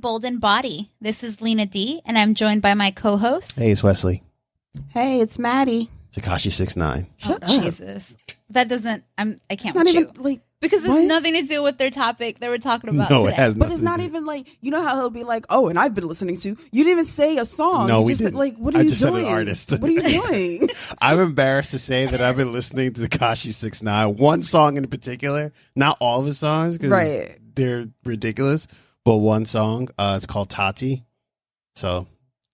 Bold and Body. This is Lena D, and I'm joined by my co-host. Hey, it's Wesley. Hey, it's Maddie. Takashi 69. Shut up. Jesus. That doesn't, I can't Not with even you. like Because it's what? nothing to do with their topic they were talking about No, today. it has But nothing it's to not do. even like, you know how he'll be like, oh, and I've been listening to. You didn't even say a song. No, You we just didn't. Like, what are I you just said doing? an artist. What are you doing? I'm embarrassed to say that I've been listening to Takashi 69. One song in particular, not all of his songs, because Right. they're ridiculous, but one song. It's called Tati. So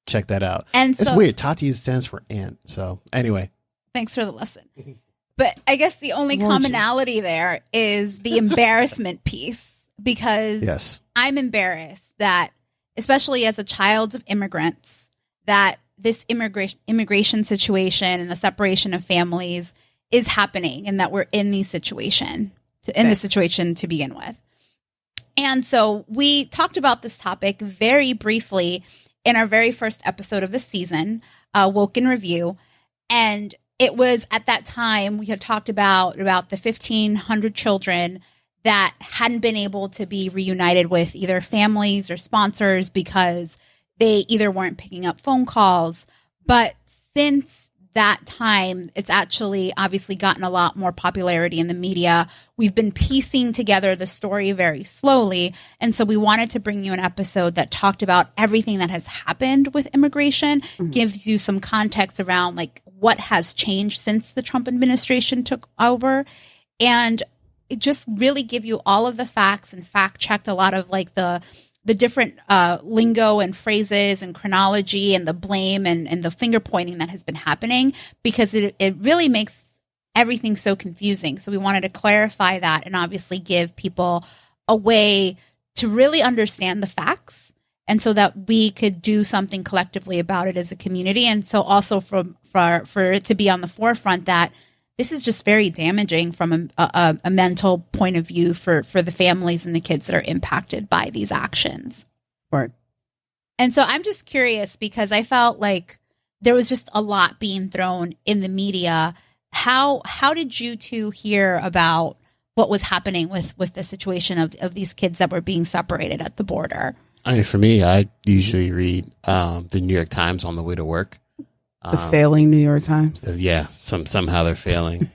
check that out. And It's so, weird. Tati stands for ant. So anyway. thanks for the lesson. But I guess the only Warned you. commonality there is the embarrassment piece, because Yes. I'm embarrassed that, especially as a child of immigrants, that this immigration situation and the separation of families is happening, and that we're in this situation to begin with. And so we talked about this topic very briefly in our very first episode of the season, Woke in Review. And it was at that time we had talked about the 1,500 children that hadn't been able to be reunited with either families or sponsors because they either weren't picking up phone calls. But since that time, it's actually obviously gotten a lot more popularity in the media. We've been piecing together the story very slowly. And so we wanted to bring you an episode that talked about everything that has happened with immigration, gives you some context around like what has changed since the Trump administration took over, and it just really give you all of the facts and fact checked a lot of like the different lingo and phrases and chronology and the blame and the finger pointing that has been happening, because it really makes everything so confusing. So we wanted to clarify that and obviously give people a way to really understand the facts, and so that we could do something collectively about it as a community. And so also for it to be on the forefront that this is just very damaging from a mental point of view for the families and the kids that are impacted by these actions. Right. And so I'm just curious, because I felt like there was just a lot being thrown in the media. How did you two hear about what was happening with the situation of these kids that were being separated at the border? I mean, for me, I usually read the New York Times on the way to work. The failing New York Times. Yeah, somehow they're failing.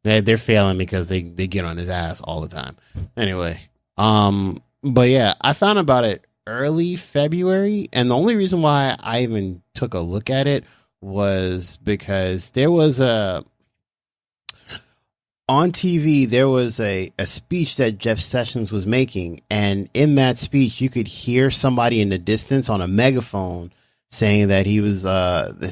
They're failing because they get on his ass all the time. Anyway, but yeah, I found about it early February, and the only reason why I even took a look at it was because there was on TV there was a speech that Jeff Sessions was making, and in that speech you could hear somebody in the distance on a megaphone saying that he was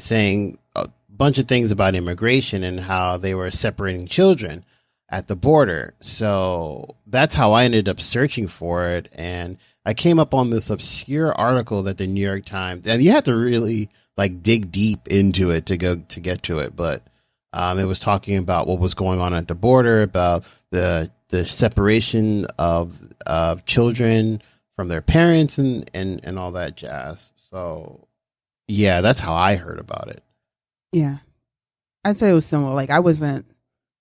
saying a bunch of things about immigration and how they were separating children at the border. So that's how I ended up searching for it. And I came up on this obscure article that the New York Times, and you have to really like dig deep into it to get to it. But it was talking about what was going on at the border, about the separation of children from their parents and all that jazz. So yeah, that's how I heard about it. Yeah. I'd say it was similar. Like it wasn't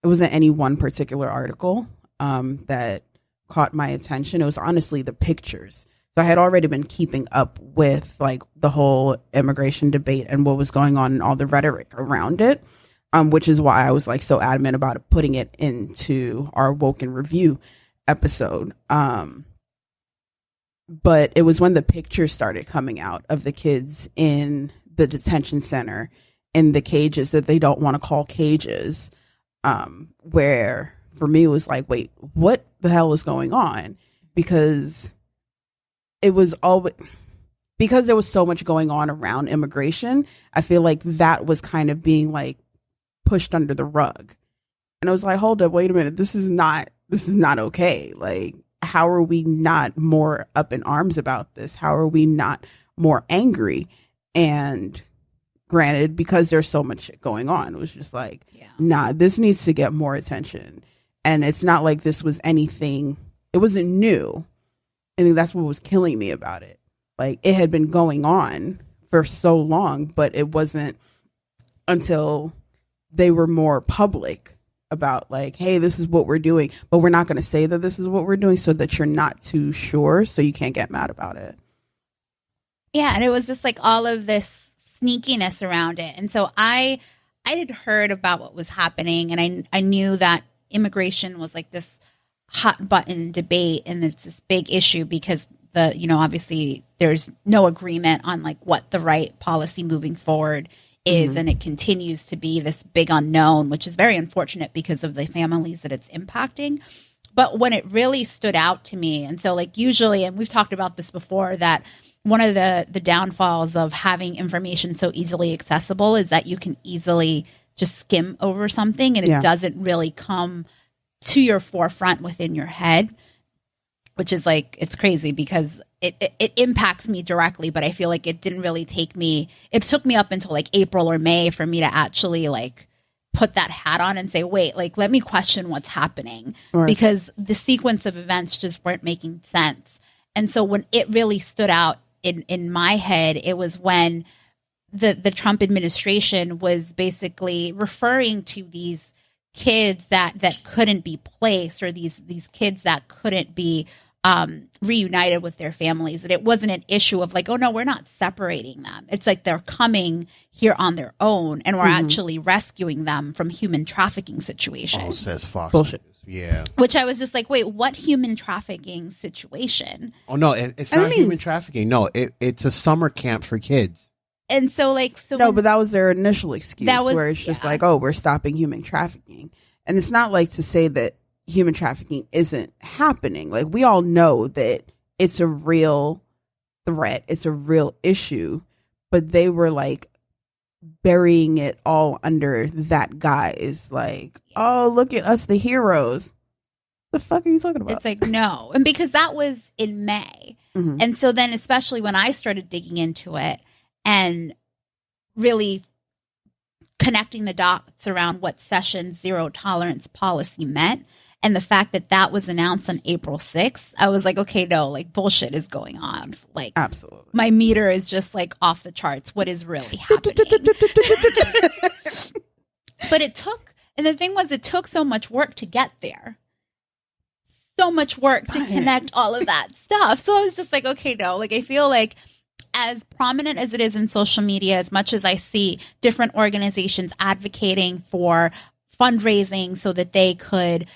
any one particular article that caught my attention. It was honestly the pictures. So I had already been keeping up with like the whole immigration debate and what was going on and all the rhetoric around it, which is why I was like so adamant about putting it into our Woke in Review episode. But it was when the pictures started coming out of the kids in the detention center in the cages that they don't want to call cages, where for me it was like, wait, what the hell is going on? Because it was always, because there was so much going on around immigration, I feel like that was kind of being like pushed under the rug. And I was like, hold up, wait a minute, this is not okay. Like, how are we not more up in arms about this? How are we not more angry? And granted, because there's so much shit going on, it was just like, nah, this needs to get more attention. And it's not like this was anything, it wasn't new. I think that's what was killing me about it. Like, it had been going on for so long, but it wasn't until they were more public about like, hey, this is what we're doing, but we're not going to say that this is what we're doing so that you're not too sure, so you can't get mad about it. Yeah, and it was just like all of this sneakiness around it. And so I had heard about what was happening, and I knew that immigration was like this hot button debate, and it's this big issue because obviously there's no agreement on like what the right policy moving forward is, and it continues to be this big unknown, which is very unfortunate because of the families that it's impacting. But when it really stood out to me, and so like usually, and we've talked about this before, that one of the downfalls of having information so easily accessible is that you can easily just skim over something, and it doesn't really come to your forefront within your head, which is like, it's crazy because it impacts me directly, but I feel like it didn't really it took me up until like April or May for me to actually like put that hat on and say, wait, like, let me question what's happening, because the sequence of events just weren't making sense. And so when it really stood out in my head, it was when the Trump administration was basically referring to these kids that couldn't be placed, or these kids that couldn't be reunited with their families. And it wasn't an issue of like, oh no, we're not separating them. It's like they're coming here on their own, and we're actually rescuing them from human trafficking situations. Oh, says Fox. Bullshit. Yeah. Which I was just like, wait, what human trafficking situation? Oh no, it's not human trafficking. No, it's a summer camp for kids. And so but that was their initial excuse, where it's just like, oh, we're stopping human trafficking. And it's not like to say that human trafficking isn't happening. Like, we all know that it's a real threat. It's a real issue, but they were like burying it all under that guise. Like, oh, look at us, the heroes. The fuck are you talking about? It's like, no. And because that was in May. And so then, especially when I started digging into it and really connecting the dots around what Sessions' zero tolerance policy meant, and the fact that that was announced on April 6th, I was like, okay, no, like bullshit is going on. Like, absolutely. My meter is just like off the charts. What is really happening? But it took so much work to get there. So much work to connect all of that stuff. So I was just like, okay, no, like I feel like as prominent as it is in social media, as much as I see different organizations advocating for fundraising so that they could,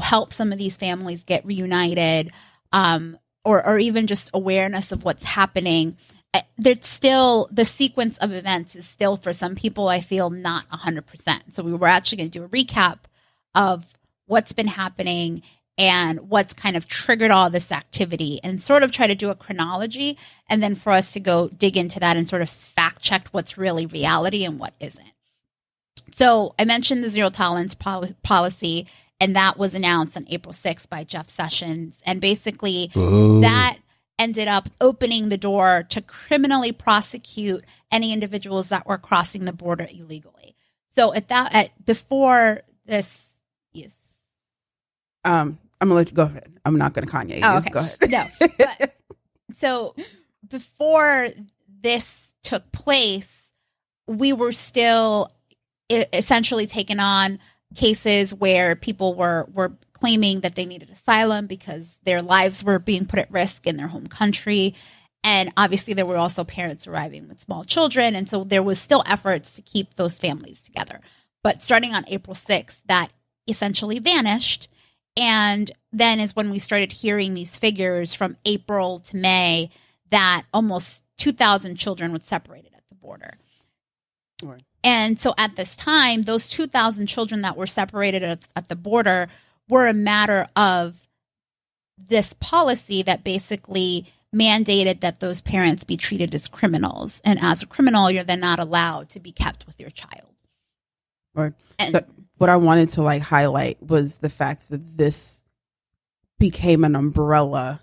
help some of these families get reunited, or even just awareness of what's happening, there's still, the sequence of events is still, for some people, I feel, not 100%. So we were actually going to do a recap of what's been happening and what's kind of triggered all this activity, and sort of try to do a chronology, and then for us to go dig into that and sort of fact check what's really reality and what isn't. So I mentioned the zero tolerance policy, and that was announced on April 6th by Jeff Sessions. And basically that ended up opening the door to criminally prosecute any individuals that were crossing the border illegally. So before this, yes. I'm gonna let you go ahead. I'm not gonna Kanye you. Okay. Go ahead. No. But, so before this took place, we were still essentially taking on cases where people were claiming that they needed asylum because their lives were being put at risk in their home country. And obviously there were also parents arriving with small children. And so there was still efforts to keep those families together. But starting on April 6th, that essentially vanished. And then is when we started hearing these figures from April to May that almost 2,000 children were separated at the border. Right. And so at this time, those 2,000 children that were separated at the border were a matter of this policy that basically mandated that those parents be treated as criminals. And as a criminal, you're then not allowed to be kept with your child. Right. What I wanted to highlight was the fact that this became an umbrella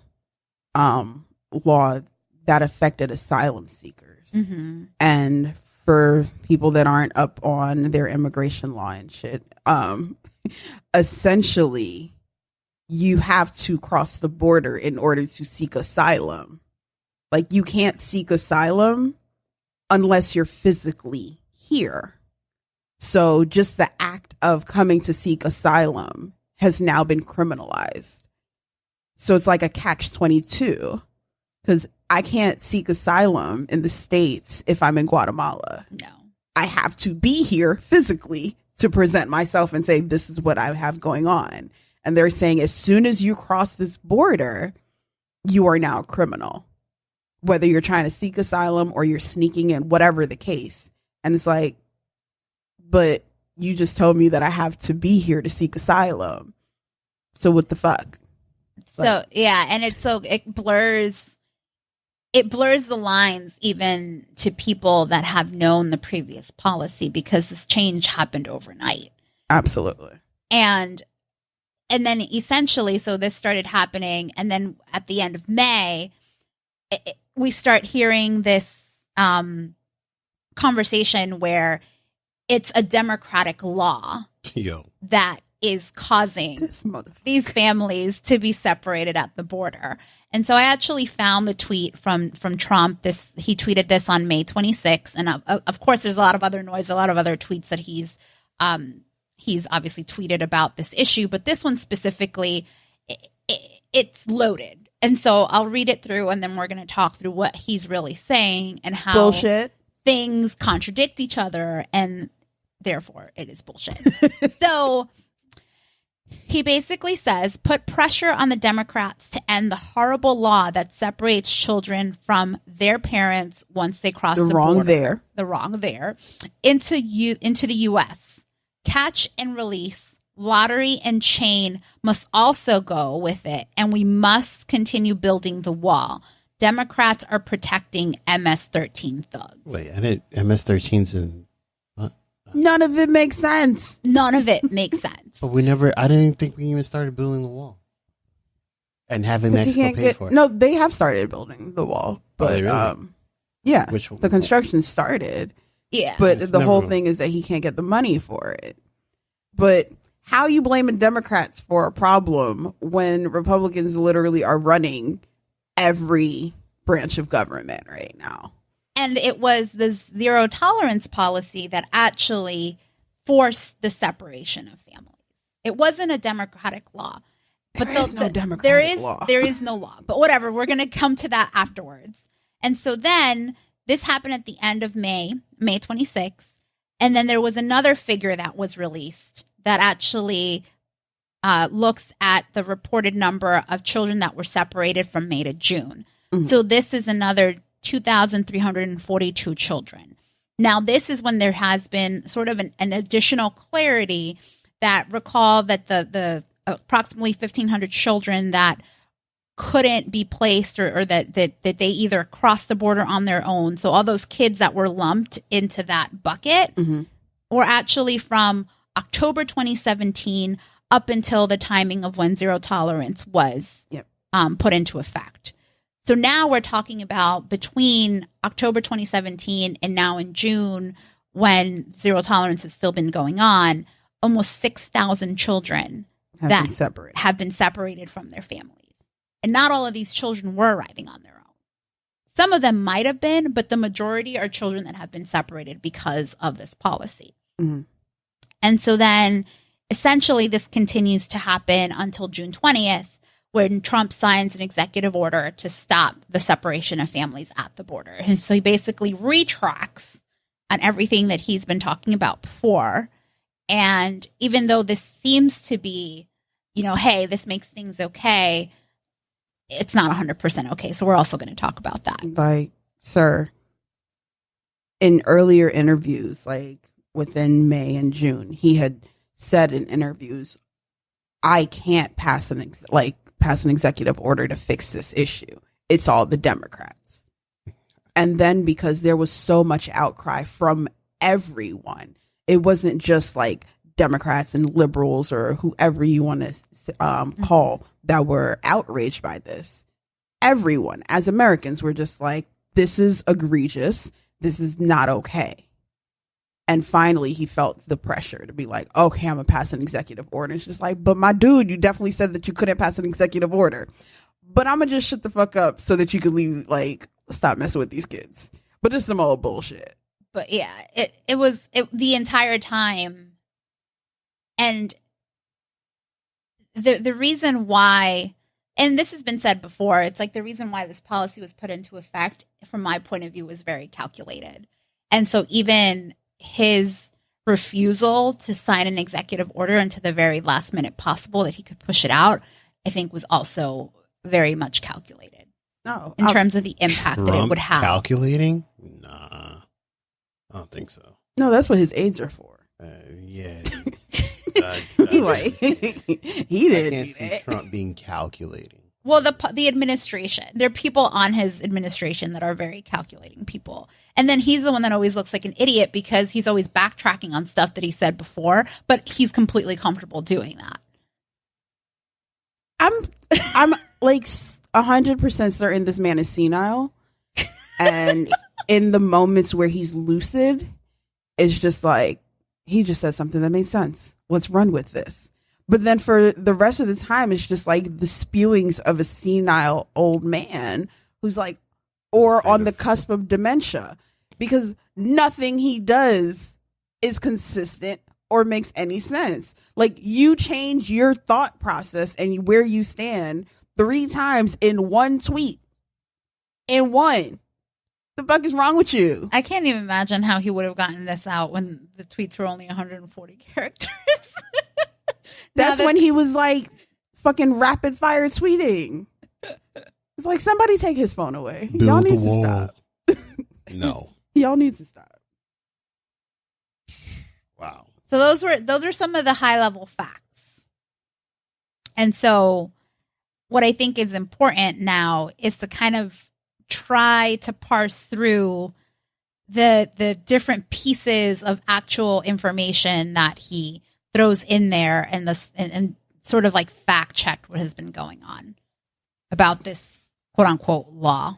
law that affected asylum seekers. Mm-hmm. And for people that aren't up on their immigration law and shit, essentially you have to cross the border in order to seek asylum. Like, you can't seek asylum unless you're physically here. So just the act of coming to seek asylum has now been criminalized. So it's like a catch-22, because I can't seek asylum in the States if I'm in Guatemala. No. I have to be here physically to present myself and say, this is what I have going on. And they're saying as soon as you cross this border, you are now a criminal, whether you're trying to seek asylum or you're sneaking in, whatever the case. And it's like, but you just told me that I have to be here to seek asylum. So what the fuck? So, yeah. And it blurs the lines even to people that have known the previous policy, because this change happened overnight. Absolutely. And then essentially, so this started happening. And then at the end of May, we start hearing this conversation where it's a Democratic law that is causing these families to be separated at the border. And so I actually found the tweet from Trump. He tweeted this on May 26th. And of course, there's a lot of other noise, a lot of other tweets that he's obviously tweeted about this issue. But this one specifically, it's loaded. And so I'll read it through, and then we're going to talk through what he's really saying and how bullshit things contradict each other, and therefore it is bullshit. So he basically says, put pressure on the Democrats to end the horrible law that separates children from their parents once they cross the border. The wrong there. Into the U.S. Catch and release, lottery and chain must also go with it, and we must continue building the wall. Democrats are protecting MS-13 thugs. Wait, I didn't. MS-13's in what? None of it makes sense. None of it makes sense. But I didn't think we even started building the wall. And having Mexico pay for it. No, they have started building the wall. But, really? yeah, the construction started. Yeah. But the whole thing is that he can't get the money for it. But how you blaming Democrats for a problem when Republicans literally are running every branch of government right now? And it was the zero tolerance policy that actually forced the separation of families. It wasn't a democratic law. But there is no democratic law. There is no law. But whatever, we're going to come to that afterwards. And so then this happened at the end of May 26th. And then there was another figure that was released that actually looks at the reported number of children that were separated from May to June. Mm-hmm. So this is another 2,342 children. Now, this is when there has been sort of an additional clarity that recall that the approximately 1,500 children that couldn't be placed or that they either crossed the border on their own. So all those kids that were lumped into that bucket were actually from October 2017 up until the timing of when zero tolerance was put into effect. So now we're talking about between October 2017 and now in June, when zero tolerance has still been going on, almost 6,000 children have been separated from their families. And not all of these children were arriving on their own. Some of them might have been, but the majority are children that have been separated because of this policy. Mm-hmm. And so then essentially this continues to happen until June 20th, when Trump signs an executive order to stop the separation of families at the border. And so he basically retracts on everything that he's been talking about before. And even though this seems to be, hey, this makes things okay, it's not 100% okay. So we're also going to talk about that. Like, sir, in earlier interviews, like within May and June, he had said in interviews, I can't pass an executive order to fix this issue. It's all the Democrats. And then because there was so much outcry from everyone, it wasn't just like Democrats and liberals or whoever you want to call that were outraged by this. Everyone, as Americans, were just like, this is egregious. This is not okay. And finally, he felt the pressure to be like, okay, I'm going to pass an executive order. It's just like, but my dude, you definitely said that you couldn't pass an executive order. But I'm going to just shut the fuck up so that you could leave, like, stop messing with these kids. But it's some old bullshit. But yeah, it was the entire time. And the reason why and this has been said before, it's like the reason why this policy was put into effect, from my point of view, was very calculated. And so even his refusal to sign an executive order until the very last minute possible that he could push it out, I think was also very much calculated. No, in terms of the impact that it would have. Calculating? Nah, I don't think so. No, that's what his aides are for. Yeah. Like, he didn't. I can't see Trump being calculating. Well, the administration. There are people on his administration that are very calculating people. And then he's the one that always looks like an idiot because he's always backtracking on stuff that he said before, but he's completely comfortable doing that. I'm like 100% certain this man is senile. And in the moments where he's lucid, it's just like, he just said something that made sense. Let's run with this. But then for the rest of the time, it's just like the spewings of a senile old man who's like, or on the cusp of dementia, because nothing he does is consistent or makes any sense. Like, you change your thought process and where you stand 3 times in one tweet. In one. The fuck is wrong with you? I can't even imagine how he would have gotten this out when the tweets were only 140 characters. That's when he was like fucking rapid fire tweeting. It's like, somebody take his phone away. Y'all need to stop. No. Y'all need to stop. Wow. So those are some of the high level facts. And so what I think is important now is to kind of try to parse through the different pieces of actual information that he throws in there and sort of like fact check what has been going on about this quote unquote law.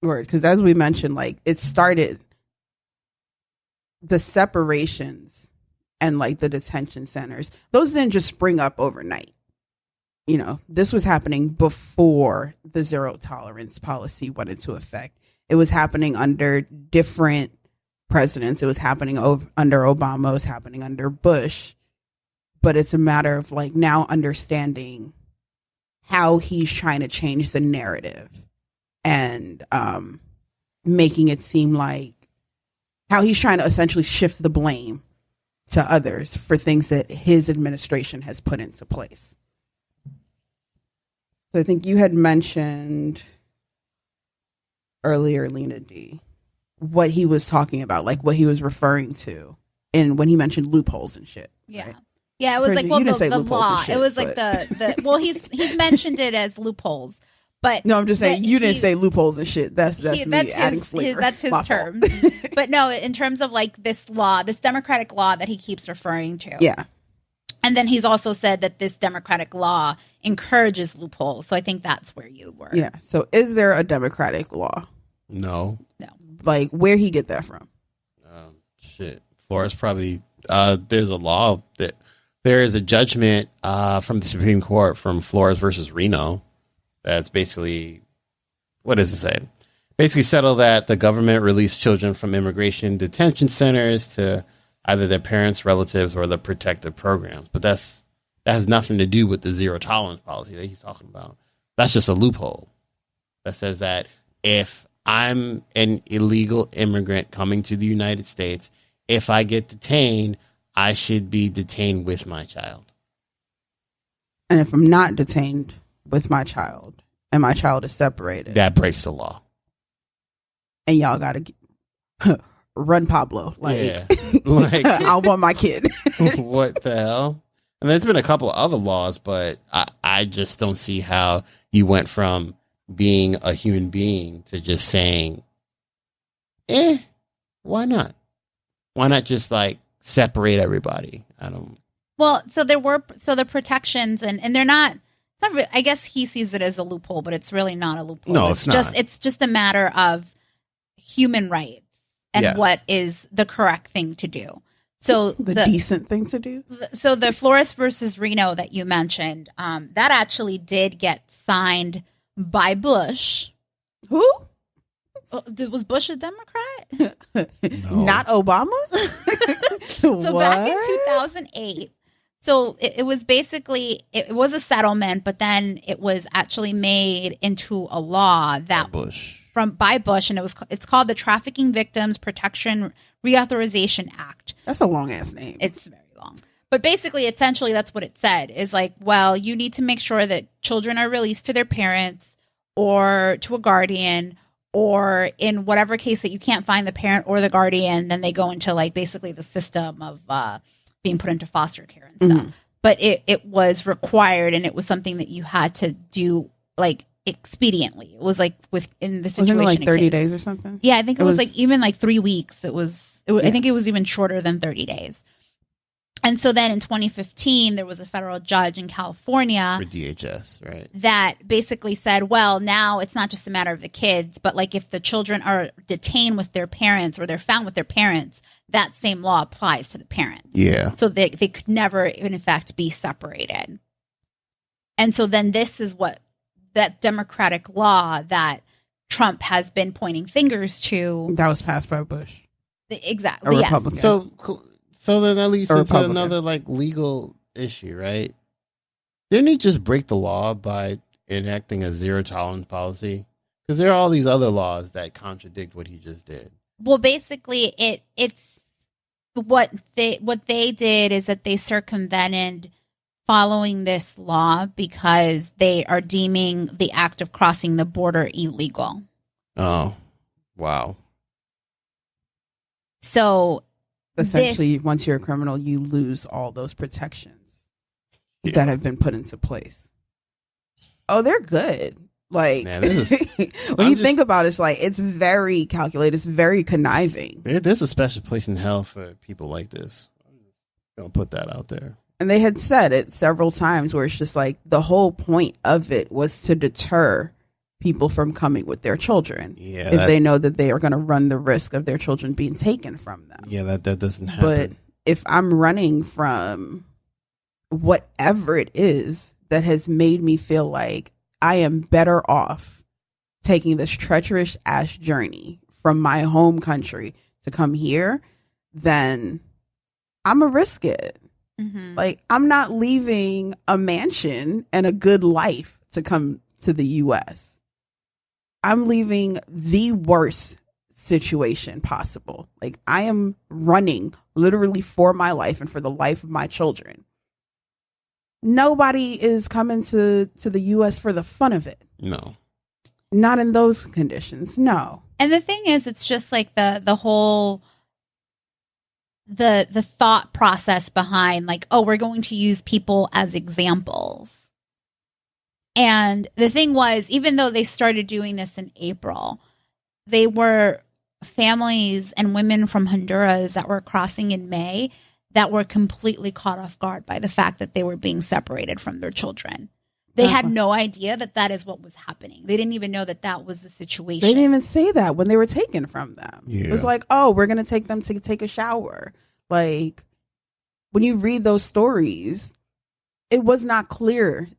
Word, because as we mentioned, like, it started the separations and like the detention centers. Those didn't just spring up overnight. You know, this was happening before the zero tolerance policy went into effect. It was happening under different presidents. It was happening under Obama. It was happening under Bush. But it's a matter of like now understanding how he's trying to change the narrative and making it seem like how he's trying to essentially shift the blame to others for things that his administration has put into place. So I think you had mentioned earlier, Lena D, what he was talking about, like what he was referring to, and when he mentioned loopholes and shit. Yeah, right? Yeah. It was Persia, like, well, you didn't say the loopholes law. and shit, It was like but- the well, he's mentioned it as loopholes, but No, I'm just saying you didn't say loopholes and shit. That's me adding flavor. That's his My term. fault. But no, in terms of like this law, this democratic law that he keeps referring to. Yeah. And then he's also said that this democratic law encourages loopholes. So I think that's where you were. Yeah. So is there a democratic law? No. Like, where he get that from? Shit. Flores probably, there's a law that there is a judgment from the Supreme Court from Flores versus Reno. That's basically, what does it say? Basically settle that the government release children from immigration detention centers to either their parents, relatives, or the protective programs. But that has nothing to do with the zero tolerance policy that he's talking about. That's just a loophole that says that if I'm an illegal immigrant coming to the United States, if I get detained, I should be detained with my child. And if I'm not detained with my child and my child is separated, That breaks the law. and y'all gotta run Pablo. Like, Yeah. Like, I want my kid. what the hell? And there's been a couple of other laws, but I just don't see how you went from being a human being to just saying, why not? Why not just like separate everybody? I don't. Well, so the protections and they're not. It's not really, I guess he sees it as a loophole, but it's really not a loophole. No, it's not. It's just a matter of human rights and Yes. what is the correct thing to do. So the decent thing to do. So the Flores versus Reno that you mentioned, that actually did get signed by Bush. Who? Was Bush a Democrat? No. Not Obama. So back in 2008, So it was basically, it was a settlement, but then it was actually made into a law that by Bush, and it's called the Trafficking Victims Protection Reauthorization Act. That's a long ass name. It's very long. But basically, essentially, that's what it said is like, well, you need to make sure that children are released to their parents or to a guardian, or in whatever case that you can't find the parent or the guardian, then they go into like basically the system of being put into foster care and stuff. Mm-hmm. But it was required, and it was something that you had to do like expediently. It was like within the situation. Wasn't it like 30 days or something? Yeah, I think it was like even like 3 weeks. I think it was even shorter than 30 days. And so then in 2015, there was a federal judge in California for DHS, right? That basically said, well, now it's not just a matter of the kids, but like if the children are detained with their parents or they're found with their parents, that same law applies to the parents. Yeah. So they could never, in fact, be separated. And so then this is what that Democratic law that Trump has been pointing fingers to. That was passed by Bush. Exactly. A Republican. Yes. So then that leads into another like legal issue, right? Didn't he just break the law by enacting a zero tolerance policy? Because there are all these other laws that contradict what he just did. Well, basically, it's what they did is that they circumvented following this law because they are deeming the act of crossing the border illegal. Oh, wow. So essentially, once you're a criminal, you lose all those protections that have been put into place. Oh, they're good. Like, man, when you think about it, it's like, it's very calculated. It's very conniving. There's a special place in hell for people like this. I'm just going to put that out there. And they had said it several times where it's just like the whole point of it was to deter people from coming with their children. Yeah, if they know that they are going to run the risk of their children being taken from them. Yeah, that doesn't happen. But if I'm running from whatever it is that has made me feel like I am better off taking this treacherous ass journey from my home country to come here, then I'm going to risk it. Mm-hmm. Like, I'm not leaving a mansion and a good life to come to the U.S. I'm leaving the worst situation possible. Like, I am running literally for my life and for the life of my children. Nobody is coming to the U.S. for the fun of it. No. Not in those conditions. No. And the thing is, it's just like the whole the thought process behind like, oh, we're going to use people as examples. And the thing was, even though they started doing this in April, they were families and women from Honduras that were crossing in May that were completely caught off guard by the fact that they were being separated from their children. They had no idea that is what was happening. They didn't even know that was the situation. They didn't even say that when they were taken from them. Yeah. It was like, oh, we're going to take them to take a shower. Like, when you read those stories, it was not clear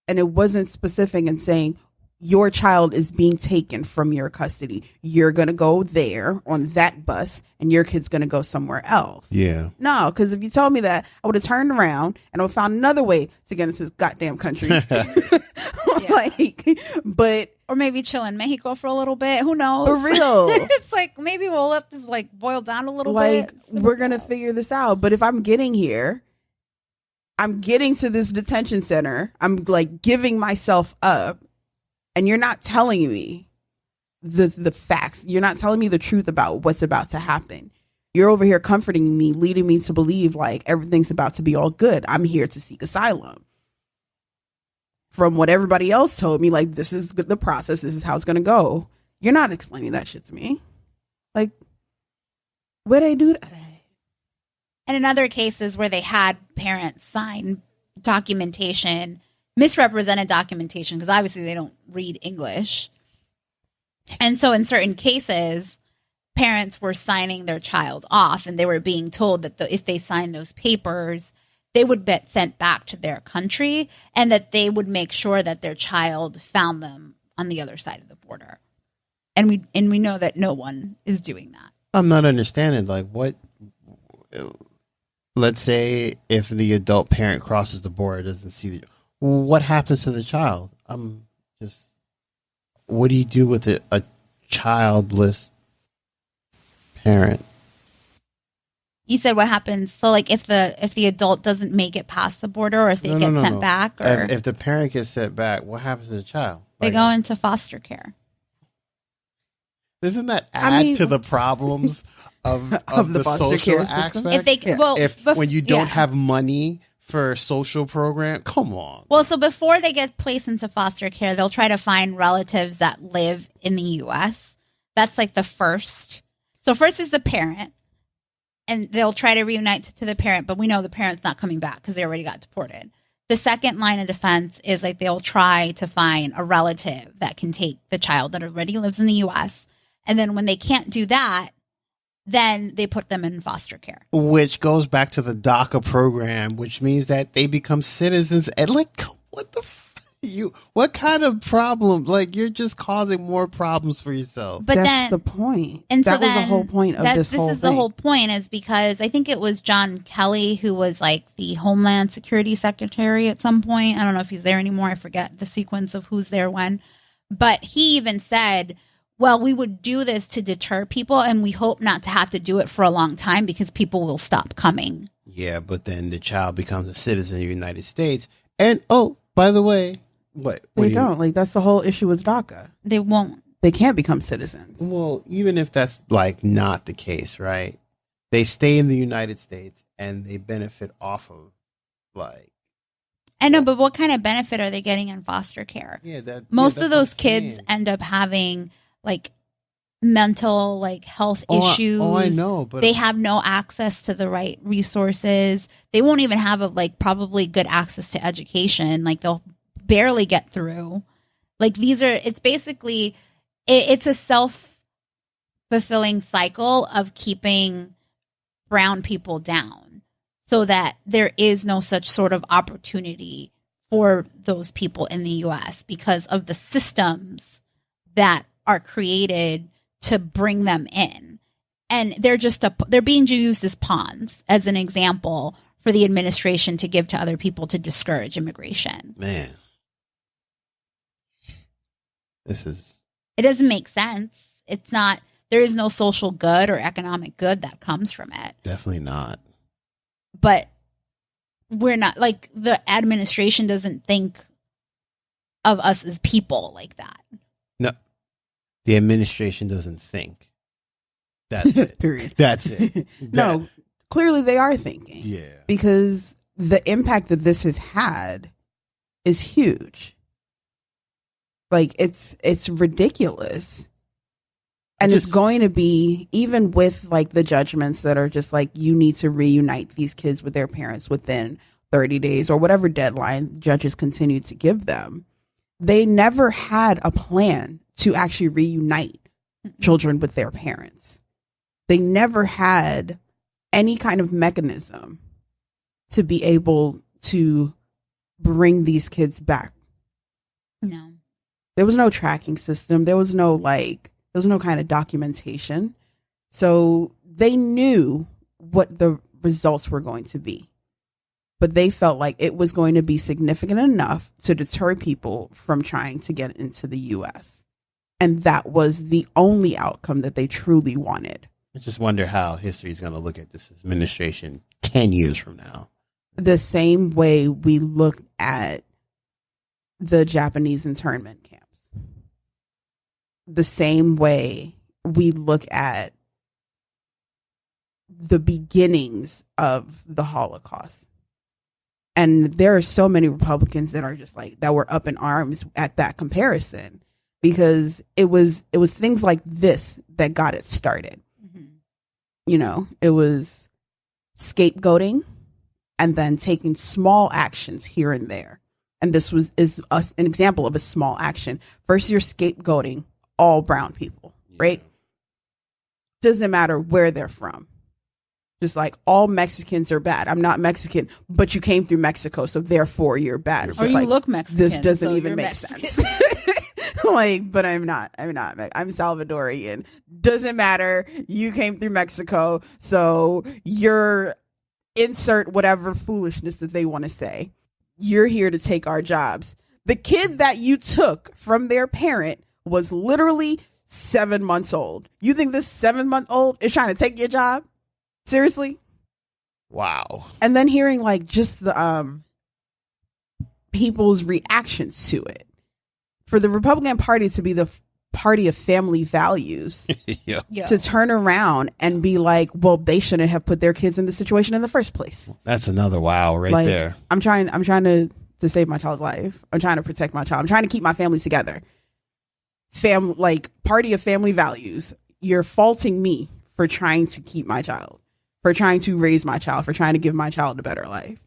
and it wasn't specific in saying your child is being taken from your custody. You're going to go there on that bus and your kid's going to go somewhere else. Yeah. No, because if you told me that, I would have turned around and I would have found another way to get into this goddamn country. Or maybe chill in Mexico for a little bit. Who knows? For real. It's like, maybe we'll let this like boil down a little bit. Like, we're going to figure this out. But if I'm getting here, I'm getting to this detention center, I'm like giving myself up, and you're not telling me the facts. You're not telling me the truth about what's about to happen. You're over here comforting me, leading me to believe like everything's about to be all good. I'm here to seek asylum. From what everybody else told me, like, this is the process. This is how it's going to go. You're not explaining that shit to me. Like, where they do that? And in other cases where they had parents sign documentation, misrepresented documentation, because obviously they don't read English. And so in certain cases, parents were signing their child off, and they were being told that if they signed those papers, they would get sent back to their country, and that they would make sure that their child found them on the other side of the border. And we know that no one is doing that. I'm not understanding, like, what... let's say if the adult parent crosses the border, doesn't see what happens to the child? What do you do with a childless parent? You said what happens? So, like, if the adult doesn't make it past the border, or if they get sent back, or if the parent gets sent back, what happens to the child? They go into foster care. Doesn't that add to the problems of the foster social care aspect? system? When you don't have money for a social program, come on. Well, so before they get placed into foster care, they'll try to find relatives that live in the U.S. That's like the first. So first is the parent, and they'll try to reunite to the parent, but we know the parent's not coming back because they already got deported. The second line of defense is like they'll try to find a relative that can take the child that already lives in the U.S. And then when they can't do that, then they put them in foster care. Which goes back to the DACA program, which means that they become citizens. And like, what kind of problem? Like, you're just causing more problems for yourself. But that's the point. And that was the whole point of this whole thing. This is the whole point, is because I think it was John Kelly who was like the Homeland Security Secretary at some point. I don't know if he's there anymore. I forget the sequence of who's there when. But he even said, well, we would do this to deter people, and we hope not to have to do it for a long time because people will stop coming. Yeah, but then the child becomes a citizen of the United States. And, oh, by the way, what? They don't. Like, that's the whole issue with DACA. They won't. They can't become citizens. Well, even if that's, like, not the case, right? They stay in the United States, and they benefit off of, like... I know, but what kind of benefit are they getting in foster care? Most of those kids end up having... like mental, like health issues. Oh, I know, but they have no access to the right resources. They won't even have probably good access to education. Like, they'll barely get through. Like, it's basically, it's a self-fulfilling cycle of keeping brown people down so that there is no such sort of opportunity for those people in the U.S. because of the systems that are created to bring them in. And they're being used as pawns, as an example for the administration to give to other people to discourage immigration. Man. It doesn't make sense. It's not, there is no social good or economic good that comes from it. Definitely not. But we're not, like, the administration doesn't think of us as people like that. No. The administration doesn't think. That's it. Period. That's it. No, clearly they are thinking. Yeah. Because the impact that this has had is huge. Like, it's ridiculous. And it's going to be, even with like the judgments that are just like, you need to reunite these kids with their parents within 30 days or whatever deadline judges continue to give them. They never had a plan to actually reunite children with their parents. They never had any kind of mechanism to be able to bring these kids back. No. There was no tracking system. There was no kind of documentation. So they knew what the results were going to be. But they felt like it was going to be significant enough to deter people from trying to get into the U.S. And that was the only outcome that they truly wanted. I just wonder how history is going to look at this administration 10 years from now. The same way we look at the Japanese internment camps. The same way we look at the beginnings of the Holocaust. And there are so many Republicans that are just like, that were up in arms at that comparison, because it was things like this that got it started. Mm-hmm. You know, it was scapegoating and then taking small actions here and there. And this is an example of a small action. First, you're scapegoating all brown people, right? Doesn't matter where they're from. Just like, all Mexicans are bad. I'm not Mexican, but you came through Mexico, so therefore you're bad. Or you like, look Mexican. This doesn't so even make Mexican. sense. Like, but I'm not. I'm Salvadorian. Doesn't matter. You came through Mexico, so you're insert whatever foolishness that they want to say. You're here to take our jobs. The kid that you took from their parent was literally 7 months old. You think this 7-month-old is trying to take your job? Seriously? Wow. And then hearing like just the people's reactions to it. For the Republican Party to be the party of family values, Yeah. to turn around and be like, well, they shouldn't have put their kids in this situation in the first place. That's another wow right Like, there. I'm trying to save my child's life. I'm trying to protect my child. I'm trying to keep my family together. Party of family values. You're faulting me for trying to keep my child, for trying to raise my child, for trying to give my child a better life.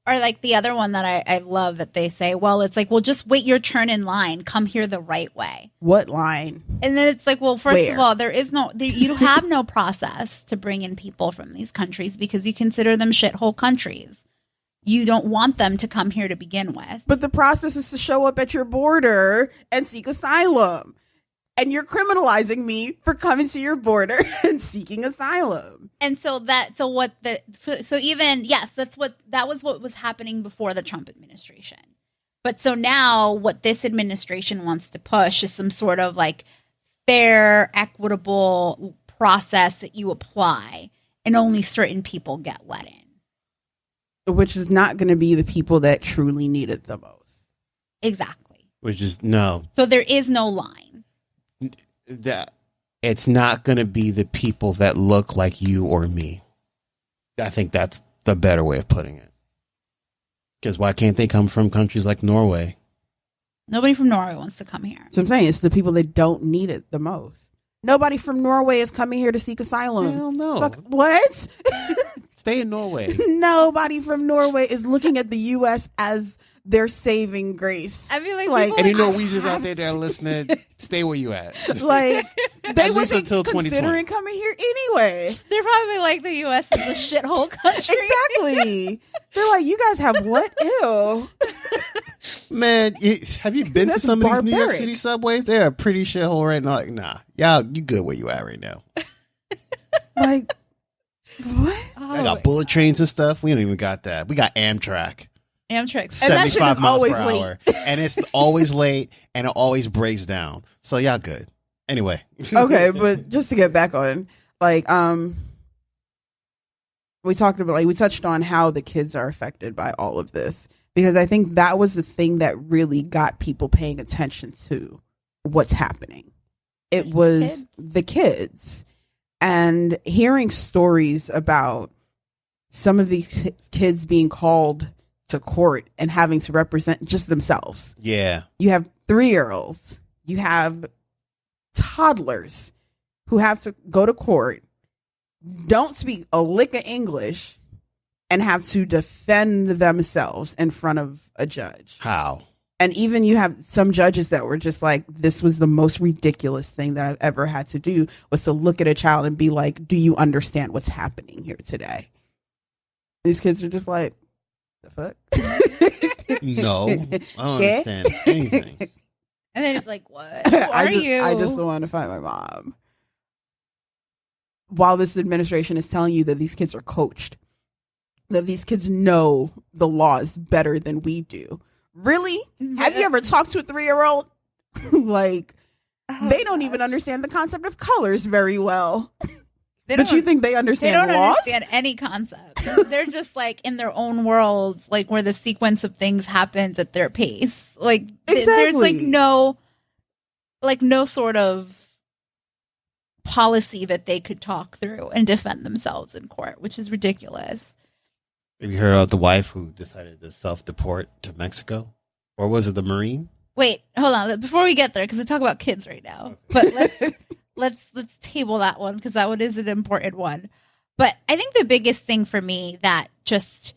Or like the other one that I love that they say, well, it's like, well, just wait your turn in line. Come here the right way. What line? And then it's like, well, first Where? of all, you have no process to bring in people from these countries because you consider them shithole countries. You don't want them to come here to begin with. But the process is to show up at your border and seek asylum. And you're criminalizing me for coming to your border and seeking asylum. And that was what was happening before the Trump administration. But so now what this administration wants to push is some sort of like fair, equitable process that you apply and only certain people get let in. Which is not going to be the people that truly need it the most. Exactly. Which is no. So there is no line. That it's not going to be the people that look like you or me. I think that's the better way of putting it. Because why can't they come from countries like Norway? Nobody from Norway wants to come here. So I'm saying it's the people that don't need it the most. Nobody from Norway is coming here to seek asylum. Hell no. What? Stay in Norway. Nobody from Norway is looking at the U.S. as their saving grace. I mean, Like, people Any like, Norwegians out there that are listening, stay where you at. Like, they At least wasn't until 2020. considering coming here anyway. they're probably like the U.S. is a shithole country. Exactly. They're like, you guys have what? Ew. Man, have you been to That's some of these New York barbaric. City subways? They're a pretty shithole right now. Like, nah, y'all, you good where you at right now. Like, what? I got bullet trains and stuff. We don't even got that. We got Amtrak. Amtrak. And that shit 75 is miles always per late. hour. And it's always late and it always breaks down. So y'all good. Anyway. Okay, but just to get back on, like, we touched on how the kids are affected by all of this, because I think that was the thing that really got people paying attention to what's happening. It was the kids, and hearing stories about some of these kids being called to court and having to represent just themselves. Yeah. You have 3-year-olds, you have toddlers who have to go to court, don't speak a lick of English, and have to defend themselves in front of a judge. How? And even you have some judges that were just like, this was the most ridiculous thing that I've ever had to do, was to look at a child and be like, do you understand what's happening here today? These kids are just like, the fuck? No. I don't understand anything. And then it's like, what? Who are you? I just want to find my mom. While this administration is telling you that these kids are coached, that these kids know the laws better than we do. Really? Have you ever talked to a 3-year-old? Like, they don't even understand the concept of colors very well. But you think they understand They don't laws? understand any concept. They're just like in their own worlds, like where the sequence of things happens at their pace. Like there's like no sort of policy that they could talk through and defend themselves in court, which is ridiculous. Have you heard about the wife who decided to self-deport to Mexico? Or was it the Marine? Wait, hold on. Before we get there, because we talk about kids right now, but let's table that one, because that one is an important one. But I think the biggest thing for me that just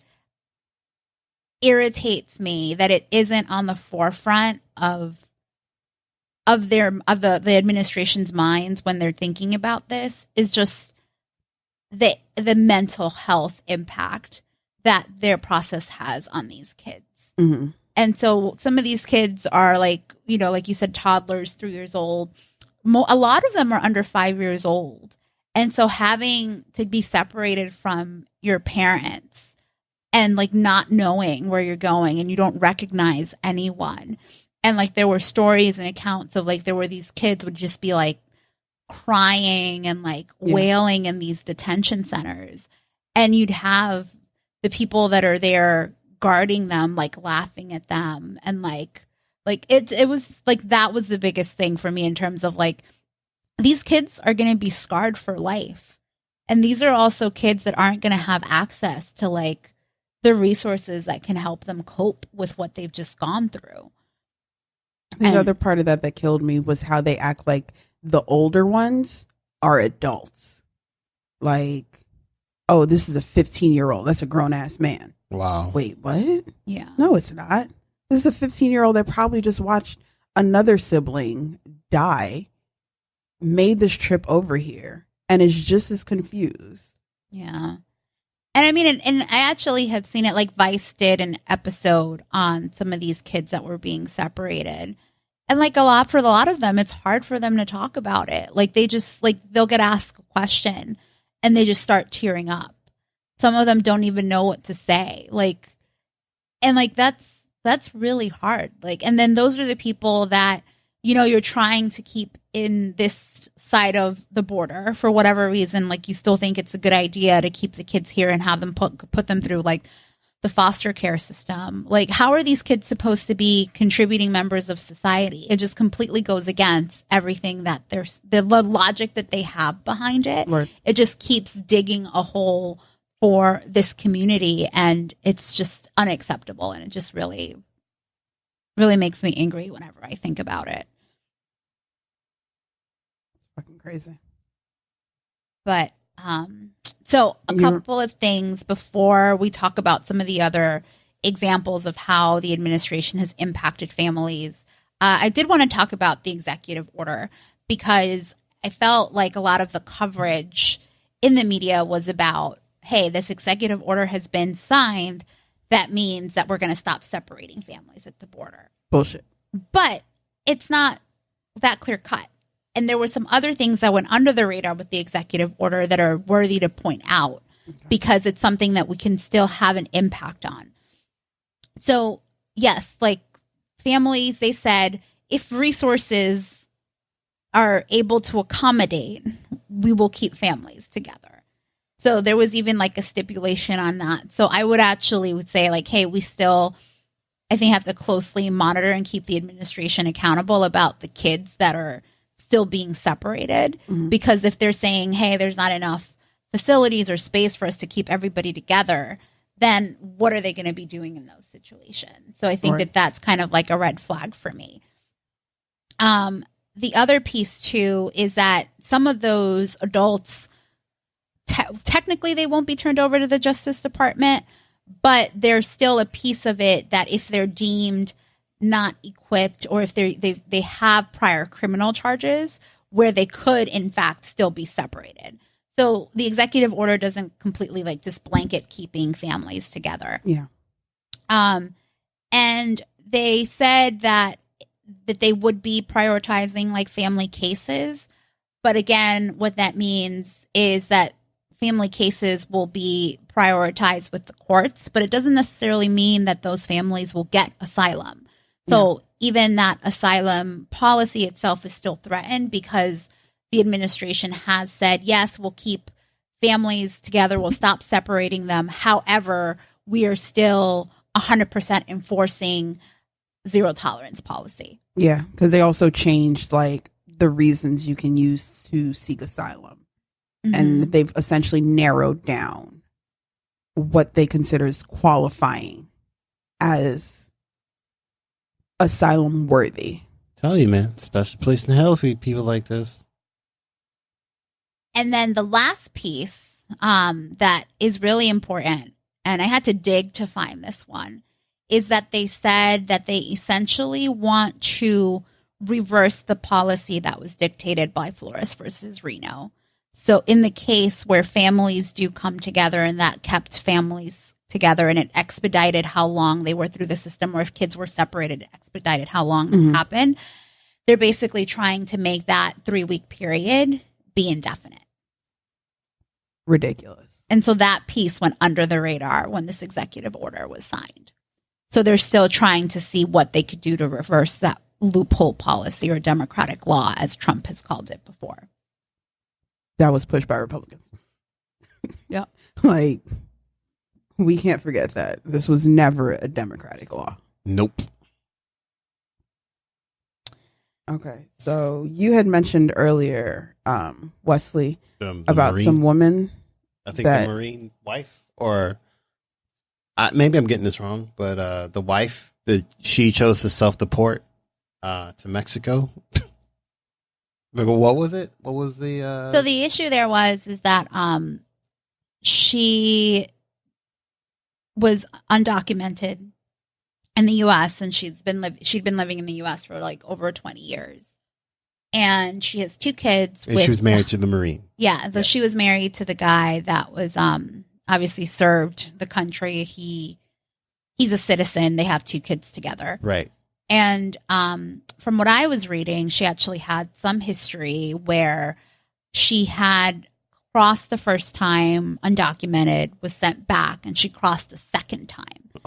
irritates me that it isn't on the forefront of the administration's minds when they're thinking about this is just the mental health impact that their process has on these kids. Mm-hmm. And so some of these kids are like, you know, like you said, toddlers, 3 years old. A lot of them are under 5 years old. And so having to be separated from your parents and like not knowing where you're going and you don't recognize anyone. And like there were stories and accounts of like there were these kids would just be like crying and like wailing in these detention centers. And you'd have the people that are there guarding them like laughing at them. And like it was like that was the biggest thing for me in terms of like these kids are going to be scarred for life. And these are also kids that aren't going to have access to like the resources that can help them cope with what they've just gone through. The other part of that killed me was how they act like the older ones are adults. Like, oh, this is a 15-year-old. That's a grown-ass man. Wow. Wait, what? Yeah. No, it's not. This is a 15-year-old that probably just watched another sibling die, made this trip over here, and is just as confused. Yeah. And I mean, and I actually have seen it, like Vice did an episode on some of these kids that were being separated. And like for a lot of them, it's hard for them to talk about it. Like they just like, they'll get asked a question and they just start tearing up. Some of them don't even know what to say. Like, and like, that's really hard. Like, and then those are the people that, you know, you're trying to keep in this side of the border for whatever reason. Like you still think it's a good idea to keep the kids here and have them put them through like the foster care system. Like how are these kids supposed to be contributing members of society? It just completely goes against everything that the logic that they have behind it. Right. It just keeps digging a hole for this community and it's just unacceptable. And it just really, really makes me angry whenever I think about it. Fucking crazy. But so a couple of things before we talk about some of the other examples of how the administration has impacted families. I did want to talk about the executive order because I felt like a lot of the coverage in the media was about, hey, this executive order has been signed. That means that we're going to stop separating families at the border. Bullshit. But it's not that clear cut. And there were some other things that went under the radar with the executive order that are worthy to point out because it's something that we can still have an impact on. So, yes, like families, they said, if resources are able to accommodate, we will keep families together. So there was even like a stipulation on that. So I would say like, hey, we still, I think, have to closely monitor and keep the administration accountable about the kids that are still being separated, because if they're saying, hey, there's not enough facilities or space for us to keep everybody together, then what are they going to be doing in those situations? So I think that that's kind of like a red flag for me. The other piece too is that some of those adults, technically they won't be turned over to the Justice Department, but there's still a piece of it that if they're deemed not equipped or if they have prior criminal charges where they could in fact still be separated. So the executive order doesn't completely like just blanket keeping families together. Yeah. And they said that they would be prioritizing like family cases. But again, what that means is that family cases will be prioritized with the courts, but it doesn't necessarily mean that those families will get asylum. So even that asylum policy itself is still threatened because the administration has said, yes, we'll keep families together. We'll stop separating them. However, we are still 100% enforcing zero tolerance policy. Yeah, because they also changed like the reasons you can use to seek asylum. And they've essentially narrowed down what they consider as qualifying as asylum worthy. Tell you, man, special place in hell for people like this. And then the last piece that is really important, and I had to dig to find this one, is that they said that they essentially want to reverse the policy that was dictated by Flores versus Reno. So in the case where families do come together and that kept families together and it expedited how long they were through the system, or if kids were separated, it expedited how long it happened. They're basically trying to make that 3-week period be indefinite. Ridiculous. And so that piece went under the radar when this executive order was signed. So they're still trying to see what they could do to reverse that loophole policy or democratic law, as Trump has called it before. That was pushed by Republicans. Yeah. Like, we can't forget that. This was never a democratic law. Nope. Okay. So you had mentioned earlier, Wesley, The about Marine, some woman. I think the Marine wife, or maybe I'm getting this wrong, but the wife, she chose to self-deport to Mexico. What was it? What was the? So the issue there is that she was undocumented in the U.S. and she'd been living in the U.S. for like over 20 years, and she has 2 kids. And she was married to the Marine. Yeah, so she was married to the guy that was obviously served the country. He's a citizen. They have 2 kids together. Right. And from what I was reading, she actually had some history where she had crossed the first time undocumented, was sent back, and she crossed the second time.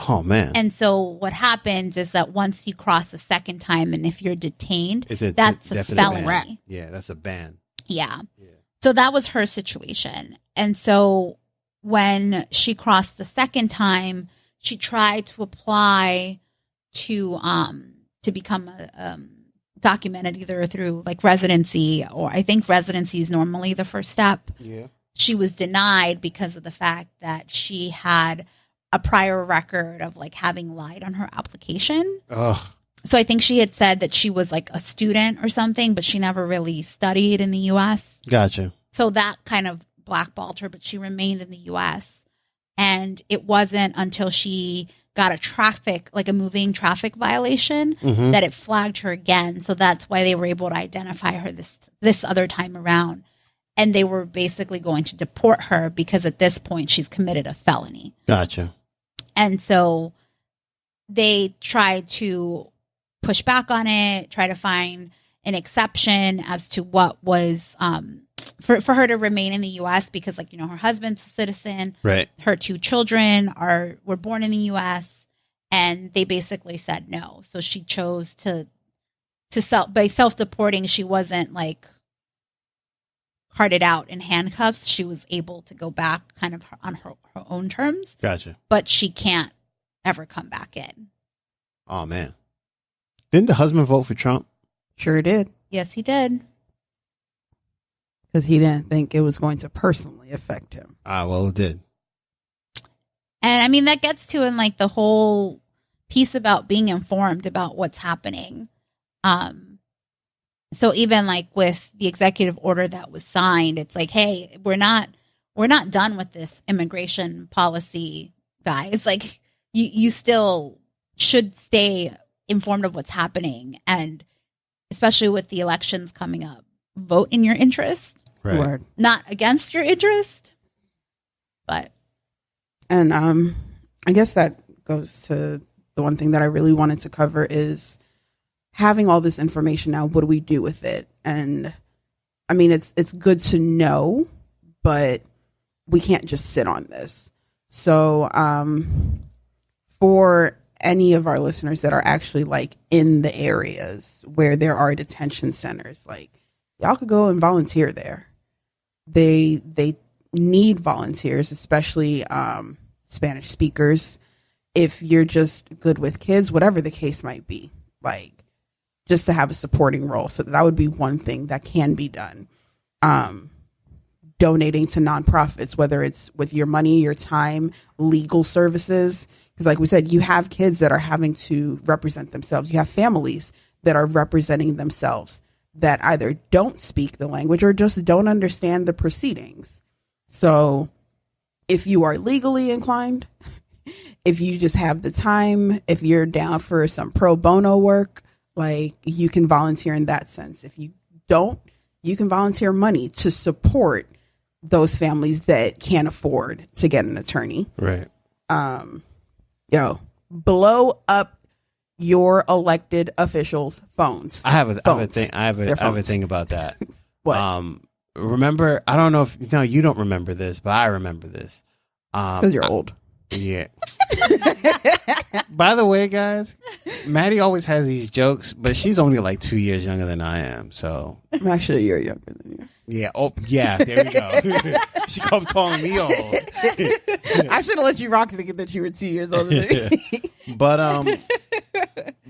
Oh, man. And so what happens is that once you cross a second time, and if you're detained, that's a felony. Ban. Yeah, that's a ban. Yeah. So that was her situation. And so when she crossed the second time, she tried to apply to become documented either through like residency, or I think residency is normally the first step. Yeah. She was denied because of the fact that she had a prior record of like having lied on her application. Ugh. So I think she had said that she was like a student or something, but she never really studied in the U.S. Gotcha. So that kind of blackballed her, but she remained in the U.S. And it wasn't until she got a moving traffic violation that it flagged her again. So that's why they were able to identify her this other time around. And they were basically going to deport her because at this point she's committed a felony. Gotcha. And so they tried to push back on it, try to find an exception as to what was for her to remain in the U.S. because, like, you know, her husband's a citizen. Right. Her 2 children were born in the U.S. and they basically said no. So she chose by self-deporting. She wasn't like carted out in handcuffs. She was able to go back kind of on her own terms. Gotcha. But she can't ever come back in. Oh, man. Didn't the husband vote for Trump? Sure did. Yes, he did. Because he didn't think it was going to personally affect him. Well, it did. And I mean, that gets to in like the whole piece about being informed about what's happening. So even like with the executive order that was signed, it's like, hey, we're not done with this immigration policy, guys. Like you still should stay informed of what's happening, and especially with the elections coming up, vote in your interest, right? Word. Not against your interest. But and I guess that goes to the one thing that I really wanted to cover is having all this information now. What do we do with it? And I mean, it's good to know, but we can't just sit on this. So for any of our listeners that are actually like in the areas where there are detention centers, like y'all could go and volunteer there. They need volunteers, especially Spanish speakers. If you're just good with kids, whatever the case might be, like just to have a supporting role. So that would be one thing that can be done. Donating to nonprofits, whether it's with your money, your time, legal services. Because like we said, you have kids that are having to represent themselves. You have families that are representing themselves that either don't speak the language or just don't understand the proceedings. So if you are legally inclined, if you just have the time, if you're down for some pro bono work, like you can volunteer in that sense. If you don't, you can volunteer money to support those families that can't afford to get an attorney. Right. Blow up your elected officials' phones. I have a thing about that. What? remember, I don't know if you don't remember this, but I remember this. Because you're old. Yeah. By the way, guys, Maddie always has these jokes, but she's only like 2 years younger than I am. So I'm actually a year younger than you. Yeah. Oh, yeah. There we go. She comes calling me old. I should have let you rock thinking that you were 2 years older than me.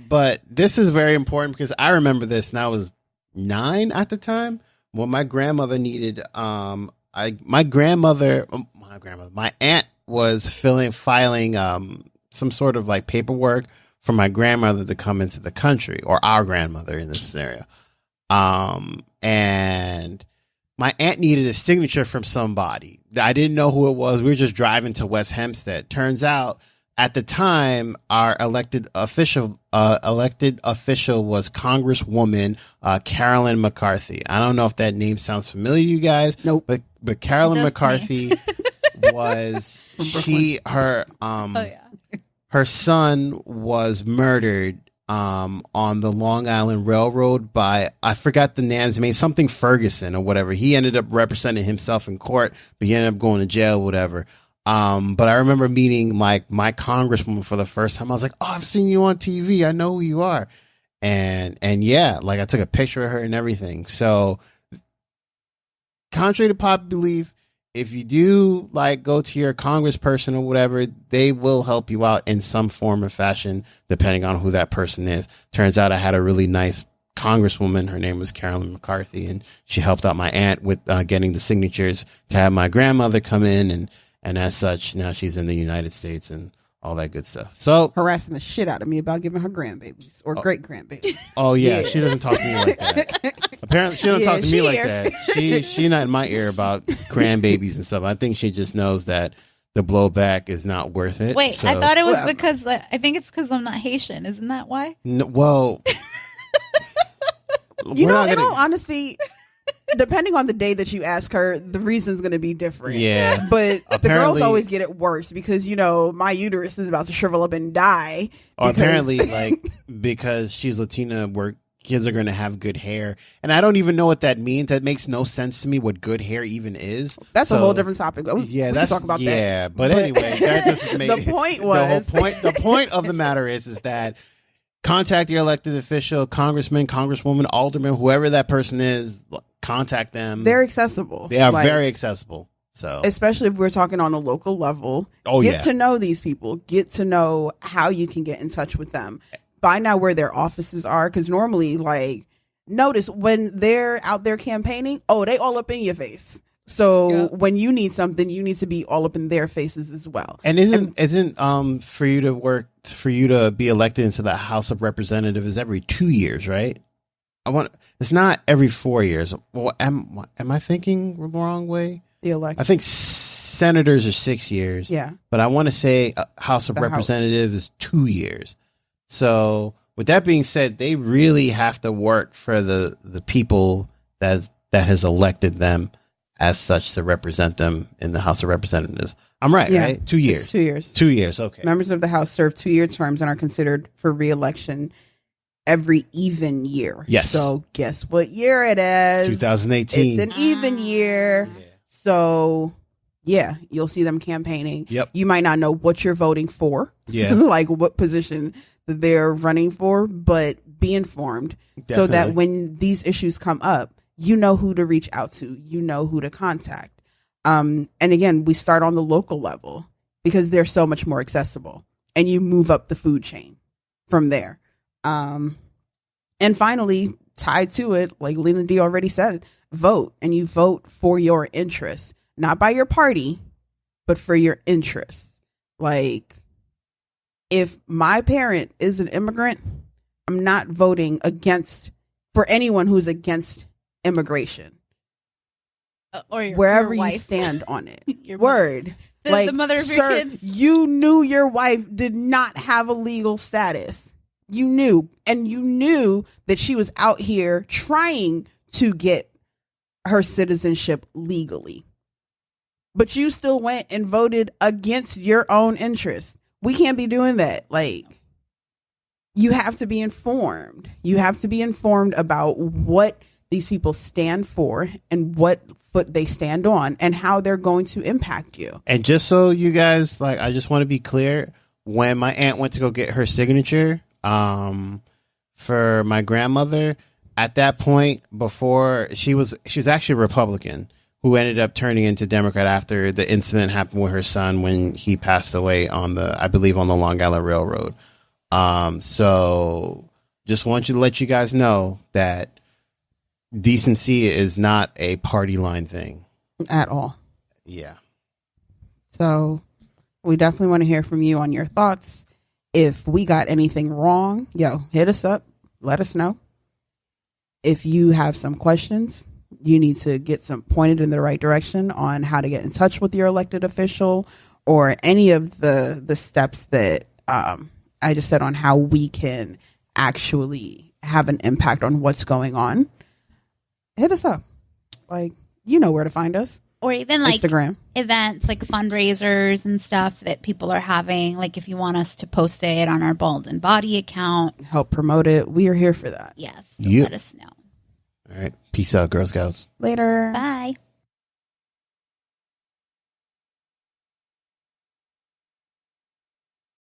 But this is very important because I remember this, and I was 9 at the time when my grandmother needed. My aunt was filing some sort of like paperwork for my grandmother to come into the country, or our grandmother in this scenario. And my aunt needed a signature from somebody. I didn't know who it was. We were just driving to West Hempstead. Turns out at the time, our elected official was Congresswoman Carolyn McCarthy. I don't know if that name sounds familiar to you guys. Nope. But Carolyn McCarthy was her son was murdered on the Long Island Railroad by, I forgot the names. I mean, something Ferguson or whatever. He ended up representing himself in court, but he ended up going to jail, whatever. But I remember meeting like my congresswoman for the first time. I was like, oh, I've seen you on TV. I know who you are. And yeah, like I took a picture of her and everything. So contrary to popular belief, if you do like go to your congressperson or whatever, they will help you out in some form or fashion, depending on who that person is. Turns out I had a really nice congresswoman. Her name was Carolyn McCarthy, and she helped out my aunt with getting the signatures to have my grandmother come in. And as such, now she's in the United States and all that good stuff. So harassing the shit out of me about giving her grandbabies or great grandbabies. Oh yeah, she doesn't talk to me like that. Apparently, she doesn't talk to me like that. She not in my ear about grandbabies and stuff. I think she just knows that the blowback is not worth it. Wait, so. I thought it was because I think it's because I'm not Haitian. Isn't that why? No, well, in all honesty, depending on the day that you ask her, the reason's going to be different. Yeah. But the girls always get it worse because, my uterus is about to shrivel up and die. Apparently, like, because she's Latina, where kids are going to have good hair. And I don't even know what that means. That makes no sense to me what good hair even is. That's a whole different topic. We can talk about that. Yeah, but anyway, that doesn't make the point was. The point of the matter is that contact your elected official, congressman, congresswoman, alderman, whoever that person is. Contact them. They're accessible. They are very accessible. So, especially if we're talking on a local level, get to know these people. Get to know how you can get in touch with them. Find out where their offices are, because normally, like, notice when they're out there campaigning, they all up in your face. So when you need something, you need to be all up in their faces as well. And isn't for you to be elected into the House of Representatives every 2 years, right? It's not every 4 years. Well, am I thinking the wrong way? The election. I think senators are 6 years. Yeah. But I want to say House of Representatives is 2 years. So with that being said, they really have to work for the people that has elected them as such to represent them in the House of Representatives. I'm right, right? 2 years. It's 2 years. 2 years. Okay. Members of the House serve 2-year terms and are considered for re-election every even year. Yes. So guess what year it is? 2018. It's an even year. Yeah. So yeah, you'll see them campaigning. Yep. You might not know what you're voting for. Yeah. Like what position that they're running for, but be informed. Definitely. So that when these issues come up, you know who to reach out to. You know who to contact. And again, we start on the local level because they're so much more accessible, and you move up the food chain from there. And finally, tied to it, like Lena D already said, vote, and you vote for your interests, not by your party, but for your interests. Like, if my parent is an immigrant, I'm not voting for anyone who's against immigration. Or wherever your you stand on it. Your Word. The mother of your kids. You knew your wife did not have a legal status. You knew. And you knew that she was out here trying to get her citizenship legally. But you still went and voted against your own interests. We can't be doing that. Like, you have to be informed. You have to be informed about what these people stand for and what foot they stand on and how they're going to impact you. And just so you guys, like, I just want to be clear, when my aunt went to go get her signature for my grandmother, at that point, before she was actually a Republican who ended up turning into Democrat after the incident happened with her son when he passed away I believe on the Long Island Railroad. So just want you to let you guys know that decency is not a party line thing At all. Yeah. So we definitely want to hear from you on your thoughts. If we got anything wrong, hit us up. Let us know. If you have some questions, you need to get some pointed in the right direction on how to get in touch with your elected official or any of the steps that I just said on how we can actually have an impact on what's going on. Hit us up. Like, you know where to find us. Or even like Instagram events, like fundraisers and stuff that people are having. Like if you want us to post it on our Bald and Body account. Help promote it. We are here for that. Yes. So Yep. let us know. All right. Peace out, Girl Scouts. Later. Bye.